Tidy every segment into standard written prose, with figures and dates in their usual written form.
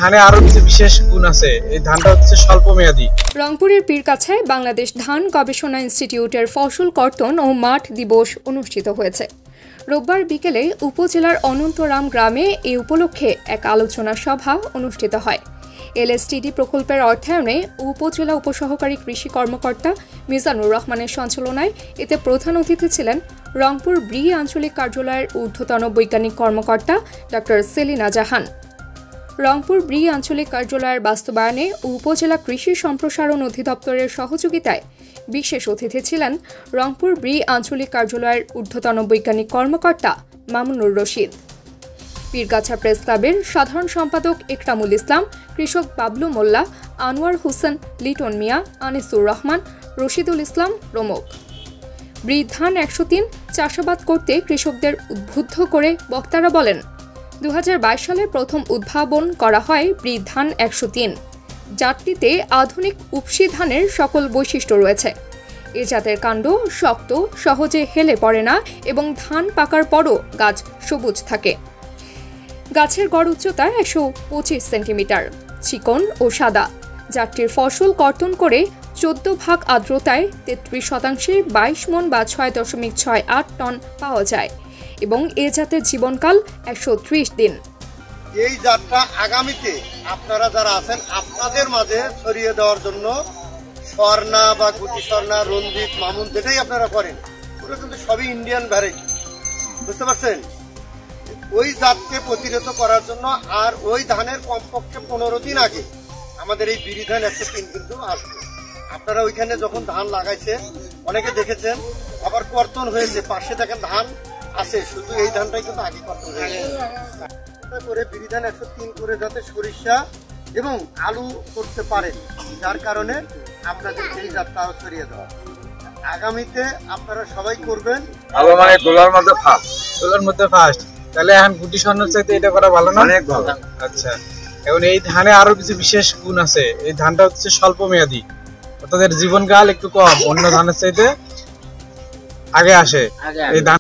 ধানে আরো কিছু বিশেষ গুণ আছে। এই ধানটা হচ্ছে স্বল্প মেয়াদী। রংপুরের পীরগাছায় বাংলাদেশ ধান গবেষণা ইনস্টিটিউটের ফসল কর্তন ও মাঠ দিবস অনুষ্ঠিত হয়েছে। রোববার বিকেলে উপজেলার অনন্তরাম গ্রামে এই উপলক্ষে এক আলোচনা সভা অনুষ্ঠিত হয়। এলএসটিডি প্রকল্পের অর্থায়নে উপজেলা উপসহকারী কৃষি কর্মকর্তা মিজানুর রহমানের সঞ্চালনায় এতে প্রধান অতিথি ছিলেন রংপুর ব্রি আঞ্চলিক কার্যালয়ের ঊর্ধ্বতন বৈজ্ঞানিক কর্মকর্তা ডক্টর সেলিনা জাহান। রংপুর ব্রি আঞ্চলিক কার্যালয়ের বাস্তবায়নে উপজেলা কৃষি সম্প্রসারণ অধিদপ্তরের সহযোগিতায় বিশেষ অতিথি ছিলেন রংপুর ব্রি আঞ্চলিক কার্যালয়ের ঊর্ধ্বতন বৈজ্ঞানিক কর্মকর্তা মামুনুর রশিদ। পীরগাছা প্রেস ক্লাবের সাধারণ সম্পাদক একরামুল ইসলাম, কৃষক বাবলু মোল্লা, আনোয়ার হোসেন, লিটন মিয়া, আনিসুর রহমান, রশিদুল ইসলাম প্রমুখ। ব্রি ধান 103 চাষাবাদ করতে কৃষকদের উদ্বুদ্ধ করে বক্তারা বলেন, 2022 সালে প্রথম উদ্ভাবন করা হয় ব্রি ধান 103 জাতটিতে আধুনিক উপসি ধানের সকল বৈশিষ্ট্য রয়েছে। এ জাতের কাণ্ড শক্ত, সহজে হেলে পড়ে না এবং ধান পাকার পরও গাছ সবুজ থাকে। গাছের গড় উচ্চতা 125 সেন্টিমিটার, চিকন ও সাদা। জাতটির ফসল কর্তন করে 14 ভাগ আর্দ্রতায় 33% 22 মণ বা 6.68 টন পাওয়া যায় এবং এ জাতের জীবনকাল 130 দিন। এই জাতটা আগামীতে আপনারা যারা আছেন আপনাদের মাঝে ছড়িয়ে দেওয়ার জন্য স্বর্ণা বা গুটি স্বর্ণা, রঞ্জিত, মামুন যেটাই আপনারা করেন ওগুলো কিন্তু সবই ইন্ডিয়ান ভ্যারাইটি, বুঝতে পারছেন? ওই জাতকে প্রতিরোধ করার জন্য আর ওই ধানের কমপক্ষে 15 দিন আগে আমাদের এই বিরি ধান 103 কিন্তু আসবে। আপনারা ওইখানে যখন ধান লাগাইছে অনেকে দেখেছেন, আবার কর্তন হয়েছে, পাশে দেখেন ধান আছে, শুধু এই ধানটাই কিন্তু আগে কর্তন হয়েছে করে বিরি ধান 103 করে যাতে সরিষা এবং আলু করতে পারেন, যার কারণে আপনাদের এই জাতটা ছড়িয়ে দেওয়া। আগামীতে আপনারা সবাই করবেন। ভালো মানে গোলার মধ্যে ফার্স্ট। তাহলে এখন গুটি স্বর্ণের চাইতে এটা করা ভালো না? অনেক ভালো। আচ্ছা, এখন এই ধানে আরো কিছু বিশেষ গুণ আছে। এই ধানটা হচ্ছে স্বল্প মেয়াদী, অর্থাৎ জীবনকাল একটু কম, অন্য ধানের চাইতে আগে আসে এই ধান।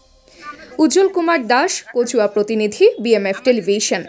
উজ্জ্বল কুমার দাস, কচুয়া প্রতিনিধি, বিএমএফ টেলিভিশন।